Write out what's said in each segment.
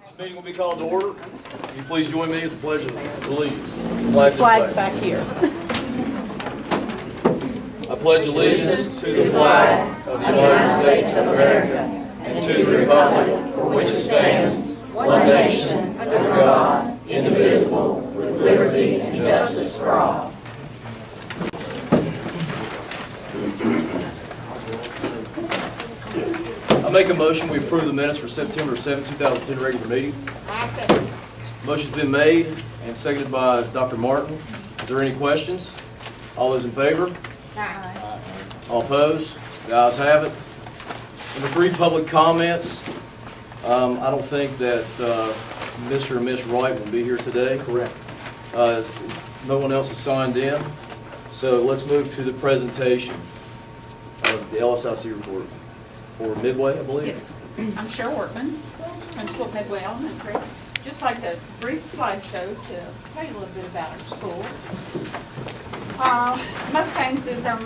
This meeting will be called to order. Will you please join me at the Pledge of Allegiance? Flag's back here. I pledge allegiance to the flag of the United States of America and to the republic for which it stands, one nation, under God, indivisible, with liberty and justice for all. I make a motion we approve the minutes for September 7, 2010 regular meeting. Motion's been made and seconded by Dr. Martin. Is there any questions? All those in favor? Aye. All opposed? The ayes have it. Number 3, public comments. I don't think that Mr. and Ms. Wright will be here today. Correct. No one else is signed in. So let's move to the presentation of the LSIC report for Midway, I believe. Yes, I'm Cheryl Workman, principal of Midway Elementary. Just like a brief slideshow to tell you a little bit about our school. Mustangs is our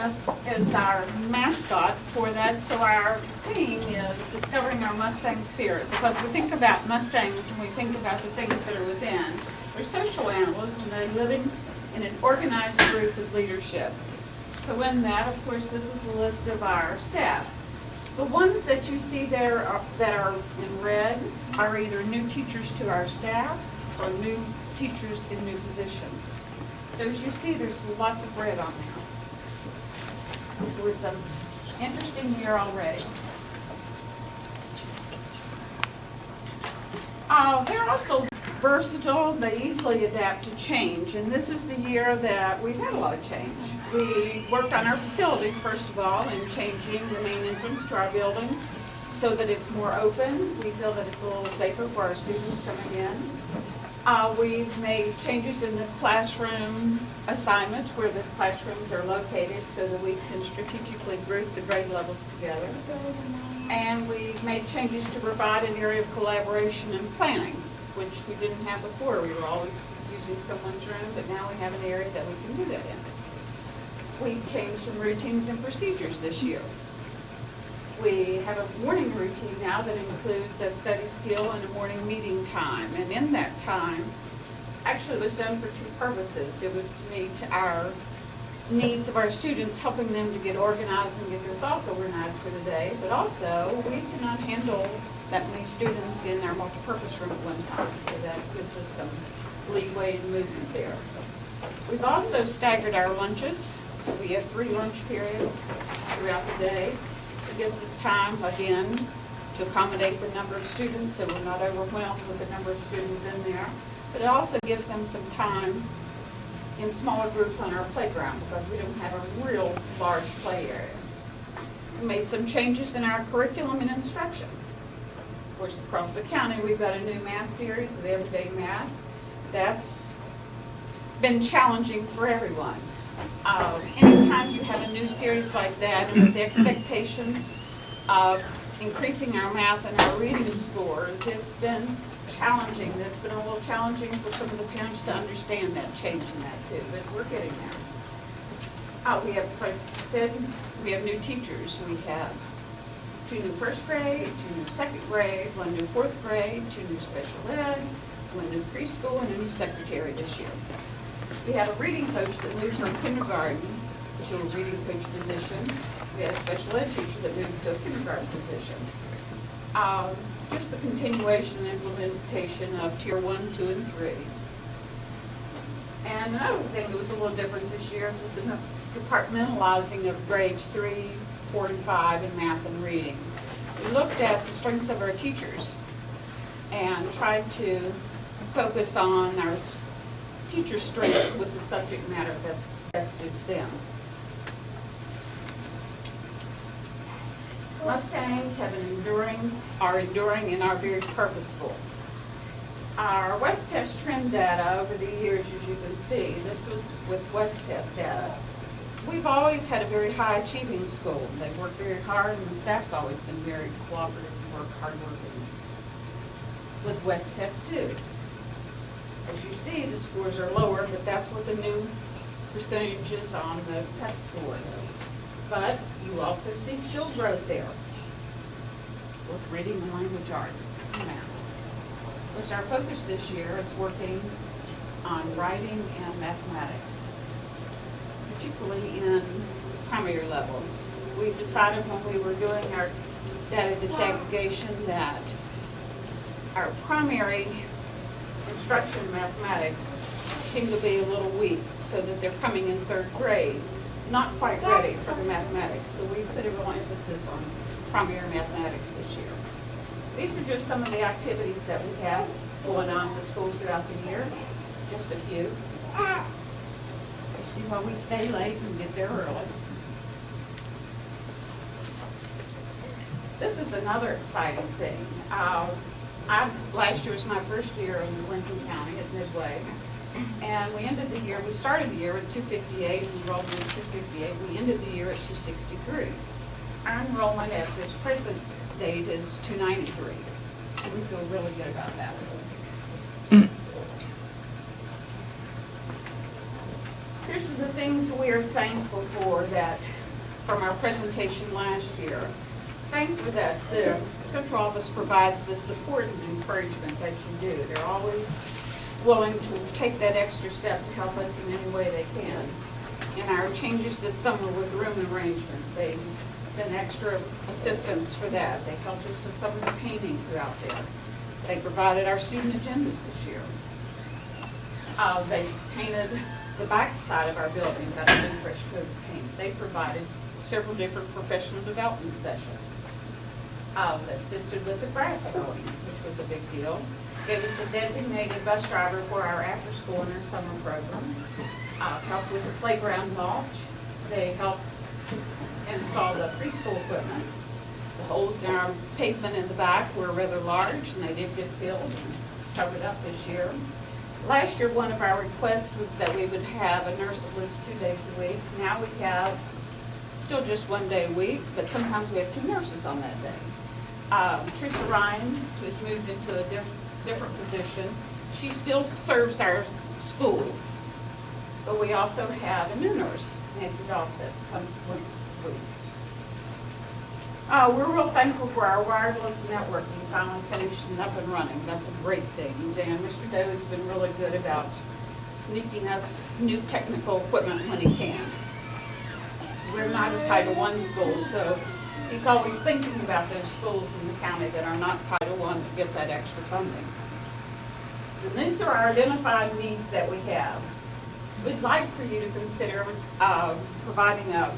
mascot for that, so our theme is discovering our Mustang spirit, because we think about Mustangs and we think about the things that are within. They're social animals and they're living in an organized group with leadership. So in that, of course, this is a list of our staff. The ones that you see there that are in red are either new teachers to our staff or new teachers in new positions. So as you see, there's lots of red on there. So it's an interesting year already. They're also versatile. They easily adapt to change. And this is the year that we've had a lot of change. We worked on our facilities, first of all, and changing the main entrance to our building so that it's more open. We feel that it's a little safer for our students coming in. We've made changes in the classroom assignments where the classrooms are located so that we can strategically group the grade levels together. And we've made changes to provide an area of collaboration and planning, which we didn't have before. We were always using someone's room, but now we have an area that we can do that in. We changed some routines and procedures this year. We have a morning routine now that includes a study skill and a morning meeting time. And in that time, actually it was done for 2 purposes. It was to meet our needs of our students, helping them to get organized and get their thoughts organized for the day, but also we cannot handle that many students in our multipurpose room at one time, so that gives us some leeway and movement there. We've also staggered our lunches, so we have 3 lunch periods throughout the day. It gives us time, again, to accommodate the number of students so we're not overwhelmed with the number of students in there, but it also gives them some time in smaller groups on our playground because we don't have a real large play area. We made some changes in our curriculum and instruction. Of course, across the county, we've got a new math series, the Everyday Math. That's been challenging for everyone. Anytime you have a new series like that, and with the expectations of increasing our math and our reading scores, it's been challenging. It's been a little challenging for some of the parents to understand that change in that too, but we're getting there. We have, like I said, we have new teachers. We have 2 new first grade, 2 new second grade, 1 new fourth grade, 2 new special ed, 1 new preschool, and a new secretary this year. We have a reading coach that moved from kindergarten to a reading coach position. We had a special ed teacher that moved to a kindergarten position. Just the continuation and implementation of Tier 1, 2, and 3. And another thing that was a little different this year is the departmentalizing of grades 3, 4, and 5 in math and reading. We looked at the strengths of our teachers and tried to focus on our teacher strength with the subject matter that best suits them. Mustangs are enduring and are very purposeful. Our West Test trend data over the years, as you can see, this was with West Test data. We've always had a very high achieving school. They've worked very hard and the staff's always been very cooperative and hardworking. With West Test too. As you see, the scores are lower, but that's what the new percentages on the PET scores. But you also see still growth there with reading and language arts and math. course, our focus this year is working on writing and mathematics, particularly in primary level. We decided when we were doing our data disaggregation that our primary instruction in mathematics seemed to be a little weak, so that they're coming in third grade, not quite ready for the mathematics. So we put a real emphasis on primary mathematics this year. These are just some of the activities that we have going on in the schools throughout the year, just a few. You see why we stay late and get there early. This is another exciting thing. Last year was my first year in Lincoln County at Midway, and we started the year with 258, and enrolled in 258. We ended the year at 263. Our enrollment at this present date is 293, so we feel really good about that. Here's the things we are thankful for that from our presentation last year. Thankful that the central office provides the support and encouragement that you do. They're always willing to take that extra step to help us in any way they can. In our changes this summer with room arrangements, they sent extra assistance for that. They helped us with some of the painting throughout there. They provided our student agendas this year. They painted the back side of our building, got a new fresh coat of paint. They provided several different professional development sessions. They assisted with the grass mowing, which was a big deal. Gave us a designated bus driver for our after-school and our summer program. Helped with the playground mulch. They helped install the preschool equipment. The holes in our pavement in the back were rather large, and they did get filled and covered up this year. Last year, one of our requests was that we would have a nurse at least 2 days a week. Now we have still just 1 day a week, but sometimes we have 2 nurses on that day. Teresa Ryan, who has moved into a different position, she still serves our school, but we also have a new nurse, Nancy Dawson, comes once a week. We're real thankful for our wireless networking finally finished and up and running. That's a great thing. And Mr. Doe has been really good about sneaking us new technical equipment when he can. We're not a Title I school, so he's always thinking about those schools in the county that are not Title I to get that extra funding. And these are our identified needs that we have. We'd like for you to consider providing a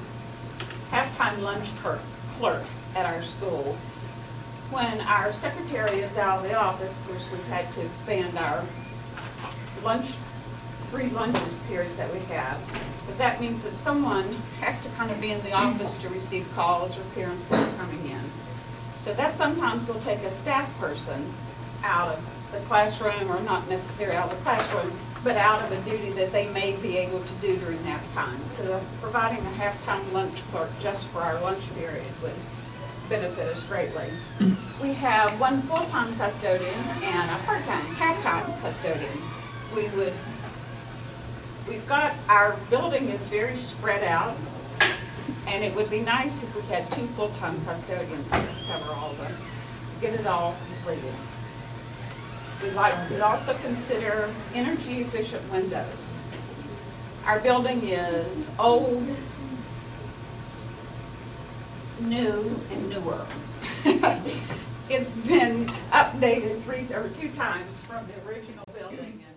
halftime lunch clerk at our school. When our secretary is out of the office, of course, we've had to expand our free lunches periods that we have. But that means that someone has to kind of be in the office to receive calls or parents that are coming in. So that sometimes will take a staff person out of the classroom, or not necessarily out of the classroom, but out of a duty that they may be able to do during nap time. So providing a halftime lunch clerk just for our lunch period would benefit us greatly. We have 1 full-time custodian and a part-time, half-time custodian. We've got, our building is very spread out, and it would be nice if we had 2 full-time custodians that could cover all the, get it all completed. We'd also consider energy-efficient windows. Our building is old, new, and newer. It's been updated 2 times from the original building, and